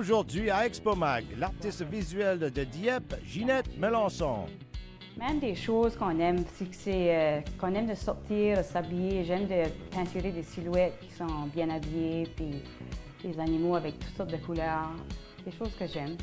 aujourd'hui à Expomag, l'artiste visuelle de Dieppe, Ginette Melançon. Même des choses qu'on aime, c'est qu'on aime de sortir, s'habiller. J'aime de peinturer des silhouettes qui sont bien habillées, puis des animaux avec toutes sortes de couleurs. Des choses que j'aime.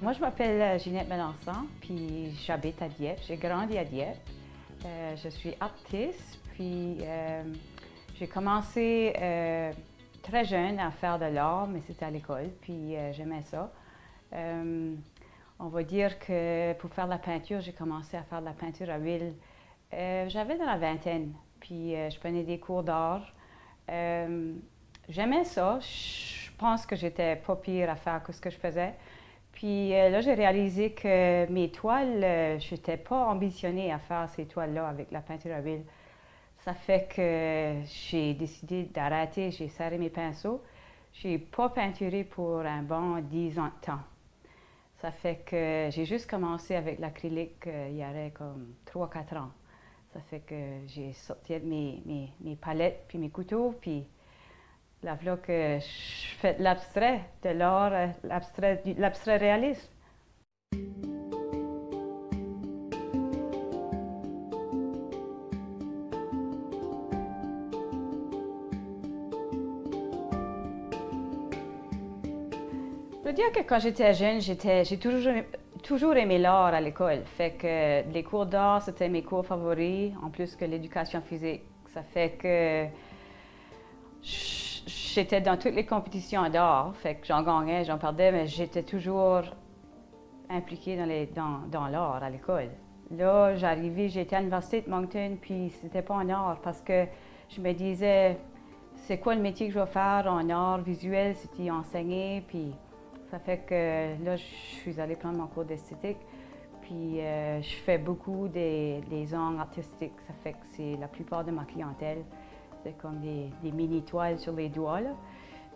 Moi, je m'appelle Ginette Melançon, puis j'habite à Dieppe. J'ai grandi à Dieppe. Je suis artiste, puis j'ai commencé très jeune à faire de l'art, mais c'était à l'école, puis j'aimais ça. On va dire que pour faire de la peinture, j'ai commencé à faire de la peinture à huile. J'avais dans la vingtaine, puis je prenais des cours d'art. J'aimais ça. Je pense que j'étais pas pire à faire que ce que je faisais. Puis là, j'ai réalisé que mes toiles, je n'étais pas ambitionnée à faire ces toiles-là avec la peinture à huile. Ça fait que j'ai décidé d'arrêter, j'ai serré mes pinceaux. Je n'ai pas peinturé pour un bon 10 ans de temps. Ça fait que j'ai juste commencé avec l'acrylique il y a comme 3-4 ans. Ça fait que j'ai sorti mes palettes puis mes couteaux, puis là, voilà que je fais de l'abstrait, de l'art, l'abstrait réaliste. Je veux dire que quand j'étais jeune, j'ai toujours aimé l'art à l'école. Fait que les cours d'art, c'était mes cours favoris, en plus que l'éducation physique. Ça fait que j'étais dans toutes les compétitions d'art, fait que j'en gagnais, j'en perdais, mais j'étais toujours impliquée dans l'art à l'école. Là, j'étais à l'université de Moncton, puis c'était pas en art parce que je me disais, c'est quoi le métier que je vais faire en art visuel, c'était enseigner, puis ça fait que là, je suis allée prendre mon cours d'esthétique, puis je fais beaucoup des angles artistiques, ça fait que c'est la plupart de ma clientèle. C'est comme des mini-toiles sur les doigts, là.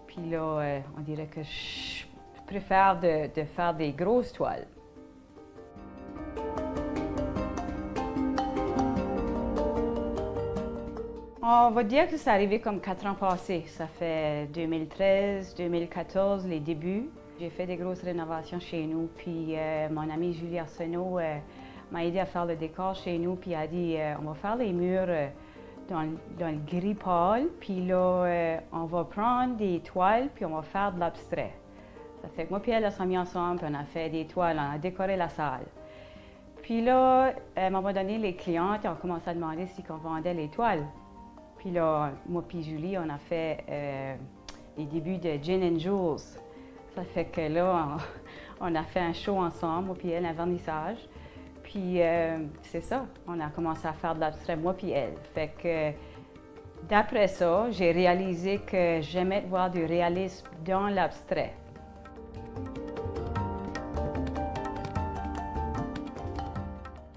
Puis là, on dirait que je préfère de faire des grosses toiles. On va dire que c'est arrivé comme 4 ans passés. Ça fait 2013, 2014, les débuts. J'ai fait des grosses rénovations chez nous, puis mon amie Julie Arsenault m'a aidé à faire le décor chez nous, puis elle a dit on va faire les murs dans le gris pâle, puis là, on va prendre des toiles, puis on va faire de l'abstrait. Ça fait que moi puis elle, on s'est mis ensemble, puis on a fait des toiles, on a décoré la salle. Puis là, à un moment donné, les clientes ont commencé à demander si on vendait les toiles. Puis là, moi puis Julie, on a fait les débuts de Gin and Jules. Ça fait que là, on a fait un show ensemble, moi puis elle, un vernissage. Puis c'est ça, on a commencé à faire de l'abstrait, moi puis elle. Fait que d'après ça, j'ai réalisé que j'aimais voir du réalisme dans l'abstrait.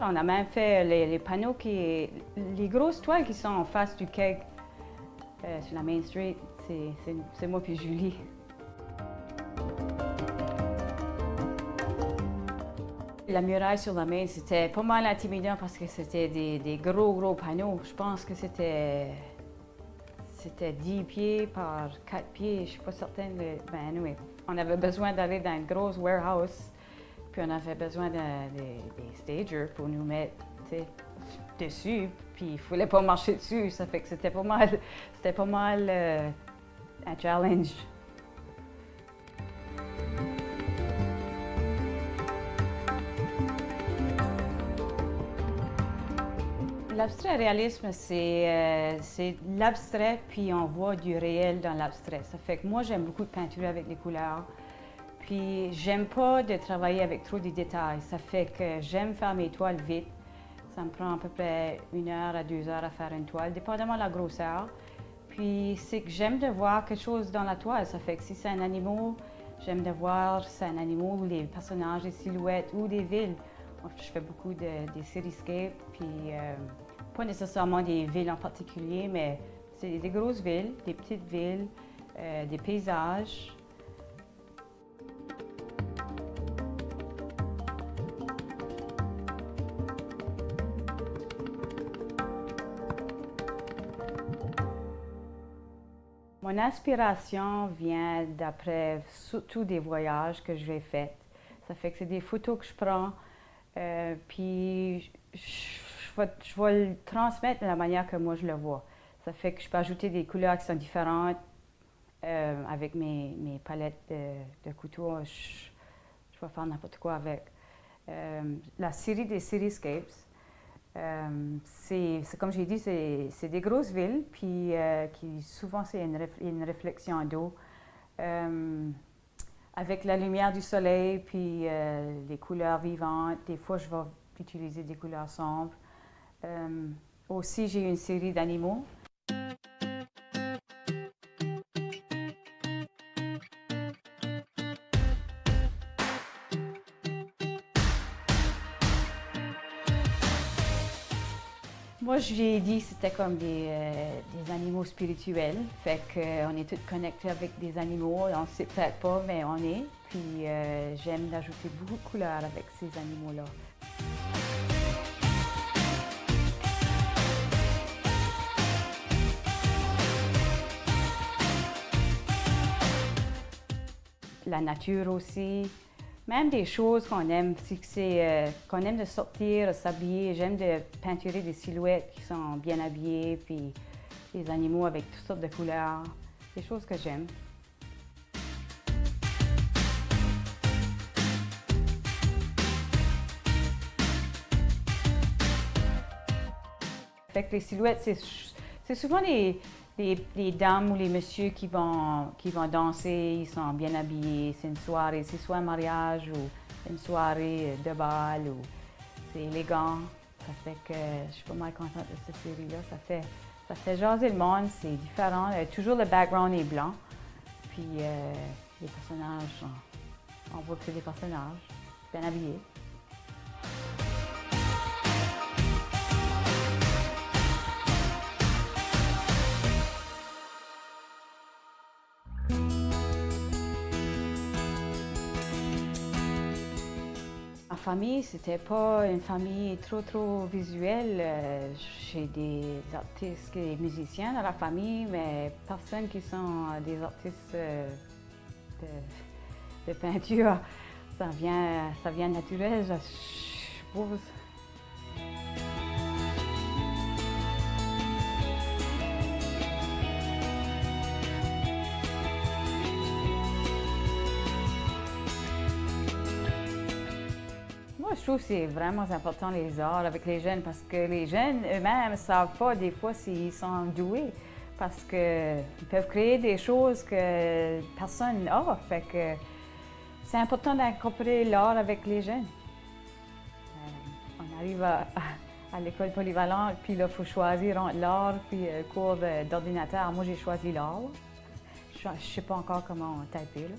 On a même fait les panneaux, les grosses toiles qui sont en face du keg sur la Main Street, c'est moi puis Julie. La muraille sur la main, c'était pas mal intimidant parce que c'était des gros panneaux. Je pense que c'était 10 pieds par 4 pieds, je suis pas certaine. Ben anyway, on avait besoin d'aller dans une grosse warehouse, puis on avait besoin des stagers pour nous mettre dessus, puis il fallait pas marcher dessus, ça fait que c'était pas mal un challenge. L'abstrait réalisme, c'est l'abstrait, puis on voit du réel dans l'abstrait. Ça fait que moi, j'aime beaucoup de peinturer avec les couleurs. Puis, j'aime pas de travailler avec trop de détails. Ça fait que j'aime faire mes toiles vite. Ça me prend à peu près 1 heure à 2 heures à faire une toile, dépendamment de la grosseur. Puis, c'est que j'aime de voir quelque chose dans la toile. Ça fait que si c'est un animal, J'aime de voir un animal, les personnages, des silhouettes ou des villes. Je fais beaucoup des cityscapes, puis pas nécessairement des villes en particulier, mais c'est des grosses villes, des petites villes, des paysages. Mon inspiration vient d'après surtout des voyages que j'ai faits. Ça fait que c'est des photos que je prends, puis je vais le transmettre de la manière que moi je le vois. Ça fait que je peux ajouter des couleurs qui sont différentes avec mes palettes de couteaux. Je vais faire n'importe quoi avec. La série des Cityscapes, c'est comme j'ai dit, c'est des grosses villes, puis qui souvent c'est une réflexion d'eau. Avec la lumière du soleil, puis les couleurs vivantes. Des fois, je vais utiliser des couleurs sombres. Aussi, j'ai une série d'animaux. Moi, j'ai dit que c'était comme des animaux spirituels. Fait qu'on est tous connectés avec des animaux. On ne sait peut-être pas, mais on est. Puis j'aime d'ajouter beaucoup de couleurs avec ces animaux-là. La nature aussi. Même des choses qu'on aime, qu'on aime de sortir, de s'habiller. J'aime de peinturer des silhouettes qui sont bien habillées, puis des animaux avec toutes sortes de couleurs. Des choses que j'aime. Fait que les silhouettes, c'est souvent les dames ou les messieurs qui vont danser, ils sont bien habillés, c'est une soirée, c'est soit un mariage ou une soirée de bal, ou c'est élégant. Ça fait que je suis pas mal contente de cette série-là. Ça fait jaser le monde, c'est différent. Toujours le background est blanc, puis les personnages, on voit que c'est des personnages bien habillés. Ma famille, c'était pas une famille trop visuelle. J'ai des artistes et des musiciens dans la famille, mais personne qui sont des artistes de peinture. Ça vient naturel, je suppose. Moi, je trouve que c'est vraiment important les arts avec les jeunes parce que les jeunes eux-mêmes ne savent pas des fois s'ils sont doués parce qu'ils peuvent créer des choses que personne n'a. Fait que c'est important d'incorporer l'art avec les jeunes. On arrive à l'école polyvalente, puis là, il faut choisir entre l'art puis le cours d'ordinateur. Moi, j'ai choisi l'art. Je ne sais pas encore comment taper, là.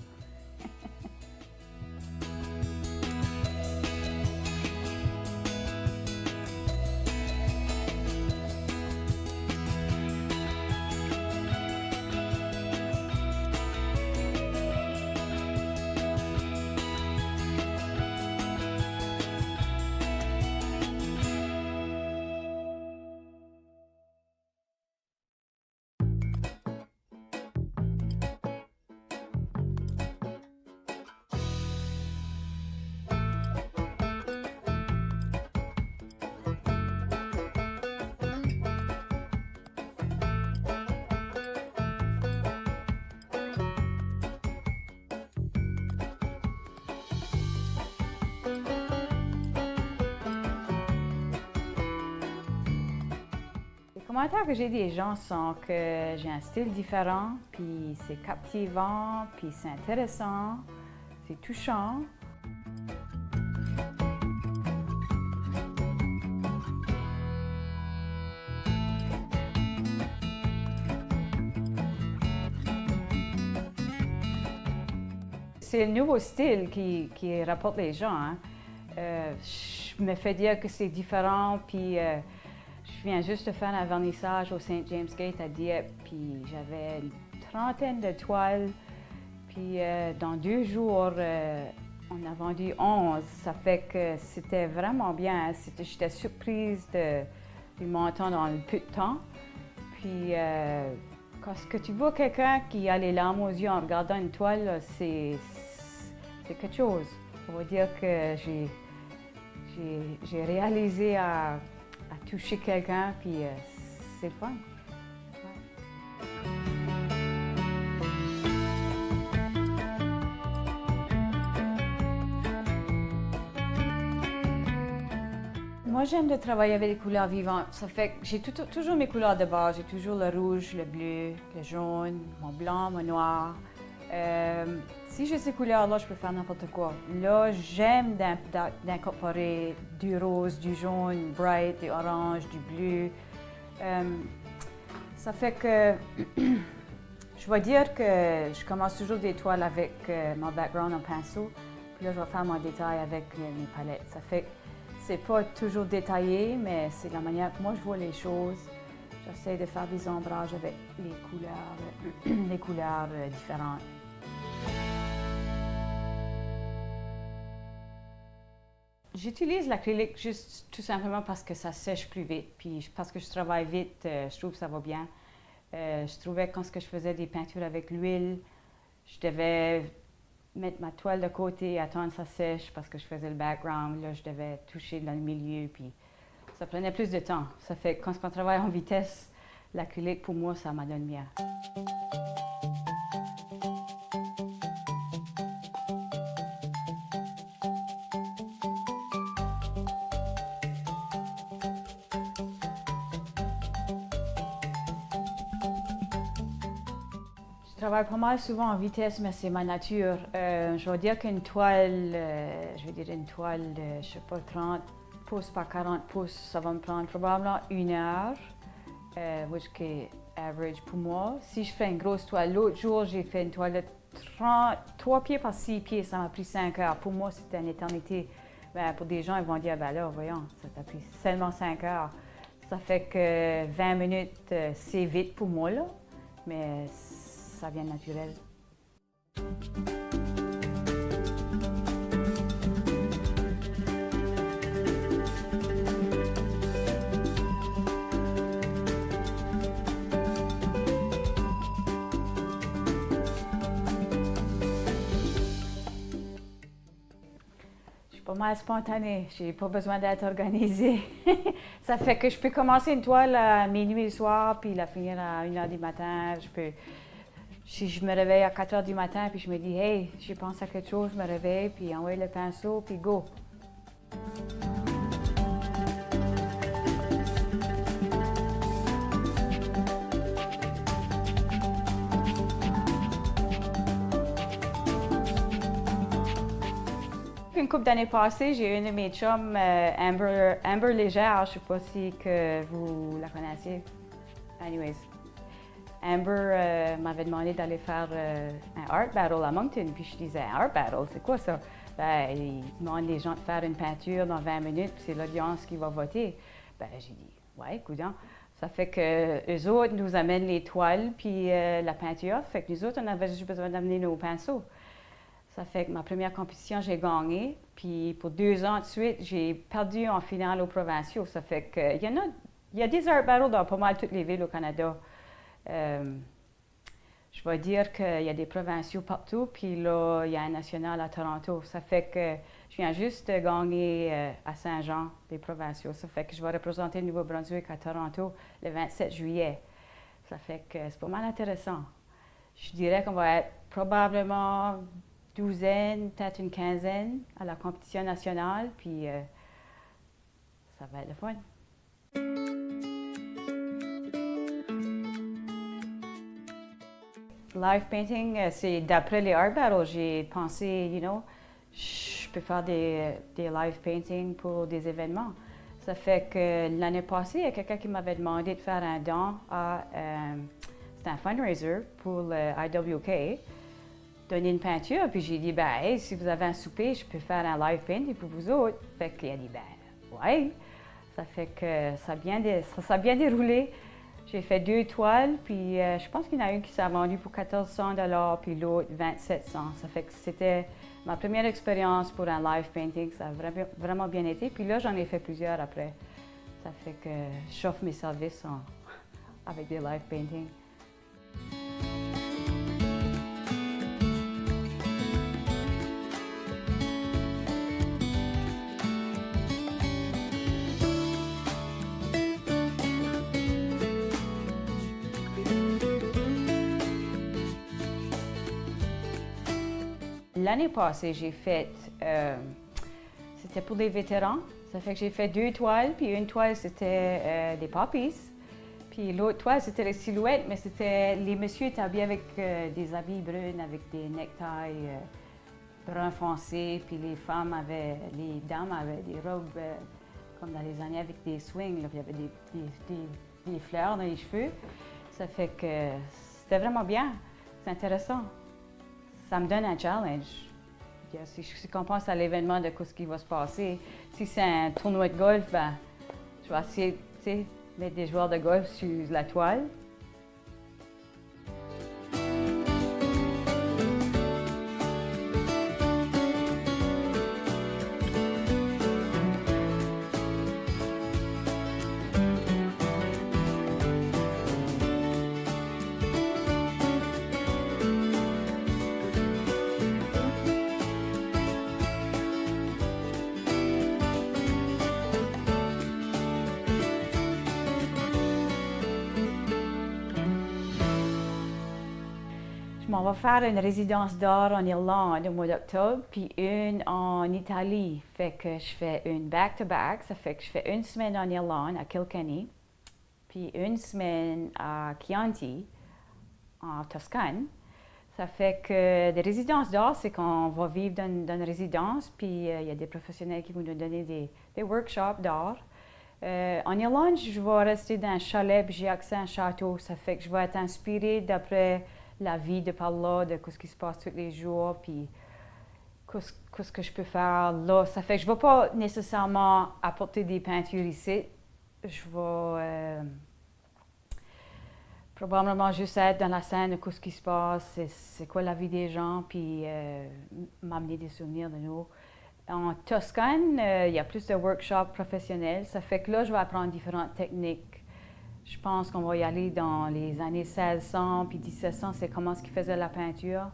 Les commentaires que j'ai des gens sont que j'ai un style différent, puis c'est captivant, puis c'est intéressant, c'est touchant. c'est le nouveau style qui rapporte les gens. Hein. Je me fais dire que c'est différent, puis je viens juste de faire un vernissage au St. James Gate à Dieppe, puis j'avais une trentaine de toiles, puis dans 2 jours, on a vendu 11. Ça fait que c'était vraiment bien. J'étais surprise du montant dans le peu de temps. Puis quand tu vois quelqu'un qui a les larmes aux yeux en regardant une toile, c'est quelque chose. On va dire que j'ai réalisé à toucher quelqu'un, puis c'est le fun. Moi, j'aime de travailler avec des couleurs vivantes. Ça fait que j'ai toujours mes couleurs de base. J'ai toujours le rouge, le bleu, le jaune, mon blanc, mon noir. Si j'ai ces couleurs-là, je peux faire n'importe quoi. Là, j'aime d'incorporer du rose, du jaune, bright, du orange, du bleu. Ça fait que je vais dire que je commence toujours des toiles avec mon background en pinceau. Puis là, je vais faire mon détail avec mes palettes. Ça fait que c'est pas toujours détaillé, mais c'est la manière que moi je vois les choses. J'essaie de faire des ombrages avec les couleurs différentes. J'utilise l'acrylique juste tout simplement parce que ça sèche plus vite, puis parce que je travaille vite, je trouve que ça va bien. Je trouvais que quand je faisais des peintures avec l'huile, je devais mettre ma toile de côté, attendre que ça sèche parce que je faisais le background. Là, je devais toucher dans le milieu, puis ça prenait plus de temps. Ça fait que quand on travaille en vitesse, l'acrylique, pour moi, ça m'a donné bien. Je travaille pas mal souvent en vitesse, mais c'est ma nature. Je vais dire qu'une toile, une toile de, je sais pas, 30 pouces par 40 pouces, ça va me prendre probablement 1 heure, which est average pour moi. Si je fais une grosse toile, l'autre jour, j'ai fait une toile de 3 pieds par 6 pieds, ça m'a pris 5 heures. Pour moi, c'était une éternité. Ben, pour des gens, ils vont dire, ben là, voyons, ça t'a pris seulement 5 heures. Ça fait que 20 minutes, c'est vite pour moi, là, mais ça vient naturel. Je suis pas mal spontanée, j'ai pas besoin d'être organisée. Ça fait que je peux commencer une toile à minuit le soir, puis la finir à 1 heure du matin. Si je me réveille à 4 heures du matin, puis je me dis, hey, je pense à quelque chose, je me réveille, puis envoie le pinceau, puis go. Une couple d'années passées, j'ai une de mes chums, Amber Légère, je ne sais pas si que vous la connaissiez. Anyways. Amber m'avait demandé d'aller faire un art battle à Moncton, puis je disais, un art battle, c'est quoi ça? Ben, il demande les gens de faire une peinture dans 20 minutes, puis c'est l'audience qui va voter. Ben, j'ai dit, ouais, coudonc. Ça fait que eux autres nous amènent les toiles, puis la peinture, fait que nous autres, on avait juste besoin d'amener nos pinceaux. Ça fait que ma première compétition, j'ai gagné, puis pour 2 ans de suite, j'ai perdu en finale aux provinciaux. Ça fait que il y a des art battles dans pas mal toutes les villes au Canada. Je vais dire qu'il y a des provinciaux partout, puis là, il y a un national à Toronto. Ça fait que je viens juste de gagner à Saint-Jean, des provinciaux. Ça fait que je vais représenter le Nouveau-Brunswick à Toronto le 27 juillet. Ça fait que c'est pas mal intéressant. Je dirais qu'on va être probablement 12, peut-être une 15 à la compétition nationale, puis ça va être le fun. Live painting, c'est d'après les art battles. J'ai pensé, je peux faire des live paintings pour des événements. Ça fait que l'année passée, il y a quelqu'un qui m'avait demandé de faire un don à, c'était un fundraiser pour le IWK. donner une peinture. Puis j'ai dit, ben, hey, si vous avez un souper, je peux faire un live painting pour vous autres. Fait qu'il a dit, ben, ouais. Ça fait que ça a bien déroulé. J'ai fait 2 toiles, puis je pense qu'il y en a une qui s'est vendue pour 1400 $, puis l'autre 2700. Ça fait que c'était ma première expérience pour un live painting. Ça a vraiment bien été. Puis là, j'en ai fait plusieurs après. Ça fait que j'offre mes services avec des live paintings. L'année passée, j'ai fait, c'était pour les vétérans. Ça fait que j'ai fait 2 toiles, puis une toile, c'était des poppies. Puis l'autre toile, c'était les silhouettes, mais c'était les messieurs étaient habillés avec des habits bruns, avec des neckties brun foncé, puis les dames avaient des robes comme dans les années avec des swings, là, puis il y avait des fleurs dans les cheveux. Ça fait que c'était vraiment bien, c'est intéressant. Ça me donne un challenge. Si on pense à l'événement de ce qui va se passer, si c'est un tournoi de golf, ben, je vais essayer de mettre des joueurs de golf sur la toile. On va faire une résidence d'art en Irlande au mois d'octobre, puis une en Italie. Fait que je fais une back-to-back, ça fait que je fais une semaine en Irlande, à Kilkenny, puis une semaine à Chianti, en Toscane. Ça fait que des résidences d'art, c'est qu'on va vivre dans une résidence, puis il y a des professionnels qui vont nous donner des workshops d'art. En Irlande, je vais rester dans un chalet, puis j'ai accès à un château. Ça fait que je vais être inspirée d'après la vie de par là, de ce qui se passe tous les jours, puis qu'est-ce que je peux faire là. Ça fait que je ne vais pas nécessairement apporter des peintures ici. Je vais probablement juste être dans la scène de ce qui se passe, c'est quoi la vie des gens, puis m'amener des souvenirs de nous. En Toscane, il y a plus de workshops professionnels. Ça fait que là, je vais apprendre différentes techniques. Je pense qu'on va y aller dans les années 1600 puis 1700, c'est comment est-ce qu'ils faisaient la peinture.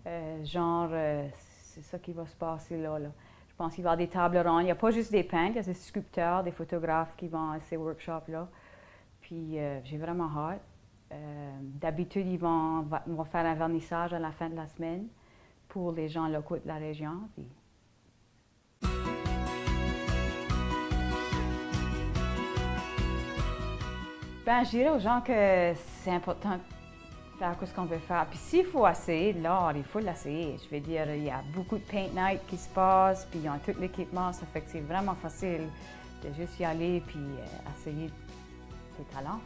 C'est ça qui va se passer là. Je pense qu'il va y avoir des tables rondes. Il n'y a pas juste des peintres, il y a des sculpteurs, des photographes qui vont à ces workshops-là. Puis j'ai vraiment hâte. D'habitude, on va faire un vernissage à la fin de la semaine pour les gens locaux de la région. Puis ben, je dirais aux gens que c'est important de faire ce qu'on veut faire. Puis s'il faut essayer de l'art, il faut l'essayer. Je veux dire, il y a beaucoup de paint night qui se passent, puis ils ont tout l'équipement, ça fait que c'est vraiment facile de juste y aller puis essayer tes talents.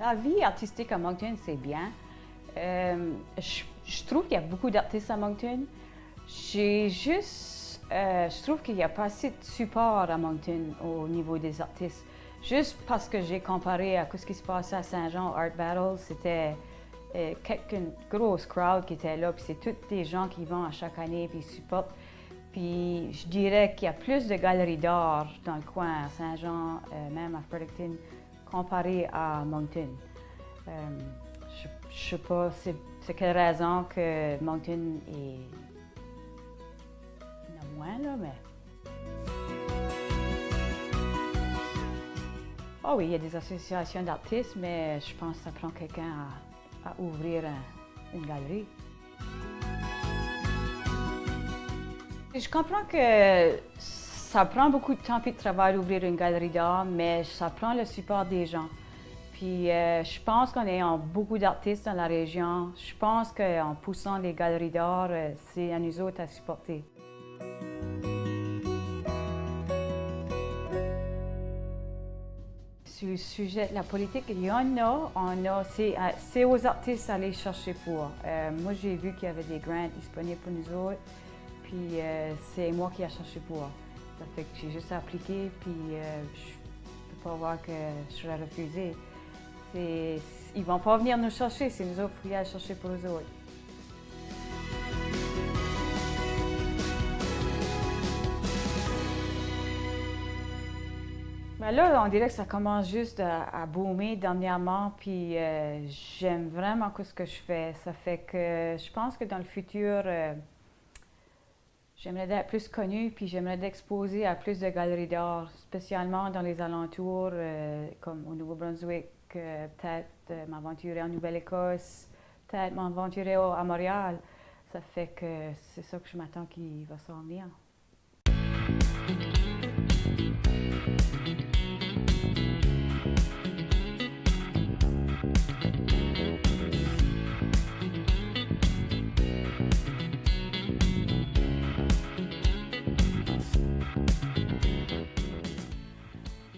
La vie artistique à Moncton, c'est bien. Je trouve qu'il y a beaucoup d'artistes à Moncton. Je trouve qu'il n'y a pas assez de support à Moncton au niveau des artistes. Juste parce que j'ai comparé à ce qui se passait à Saint-Jean, Art Battle, c'était une grosse crowd qui était là, puis c'est tous des gens qui vont à chaque année, puis ils supportent. Puis je dirais qu'il y a plus de galeries d'art dans le coin à Saint-Jean, même à Fredericton, comparé à Moncton. Je ne sais pas c'est quelle raison que Moncton est... Il y en a moins, là, mais... Oh oui, il y a des associations d'artistes, mais je pense que ça prend quelqu'un à ouvrir une galerie. Je comprends que ça prend beaucoup de temps et de travail d'ouvrir une galerie d'art, mais ça prend le support des gens. Puis je pense qu'en ayant beaucoup d'artistes dans la région, je pense qu'en poussant les galeries d'art, c'est à nous autres à supporter. Sur le sujet de la politique, il y en a, c'est aux artistes à aller chercher pour. Moi, j'ai vu qu'il y avait des grants disponibles pour nous autres, puis c'est moi qui ai cherché pour. Ça fait que j'ai juste appliqué, puis je ne peux pas voir que je serais refusée. Ils ne vont pas venir nous chercher, c'est nous autres qui allons chercher pour eux autres. Ben là, on dirait que ça commence juste à boomer dernièrement, puis j'aime vraiment ce que je fais. Ça fait que je pense que dans le futur, j'aimerais être plus connue, puis j'aimerais exposer à plus de galeries d'art, spécialement dans les alentours, comme au Nouveau-Brunswick, peut-être m'aventurer en Nouvelle-Écosse, peut-être m'aventurer à Montréal. Ça fait que c'est ça que je m'attends qu'il va s'en venir.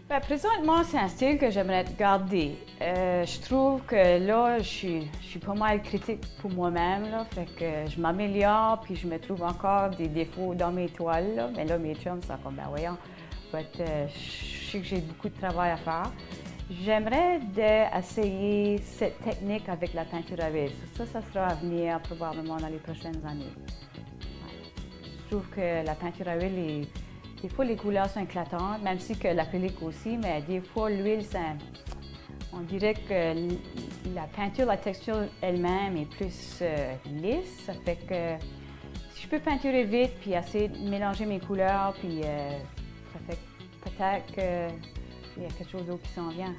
Ben, présentement, c'est un style que j'aimerais garder. Je trouve que là, je suis pas mal critique pour moi-même, là, fait que je m'améliore, puis je me trouve encore des défauts dans mes toiles, là. Mais là, mes chums sont comme, ben voyons, je sais que j'ai beaucoup de travail à faire. J'aimerais essayer cette technique avec la peinture à huile. Ça sera à venir probablement dans les prochaines années. Ouais. Je trouve que la peinture à huile des fois, les couleurs sont éclatantes, même si que l'acrylique aussi, mais des fois, l'huile, on dirait que la peinture, la texture elle-même est plus lisse. Ça fait que si je peux peinturer vite, puis essayer de mélanger mes couleurs, puis ça fait peut-être qu'il y a quelque chose d'autre qui s'en vient.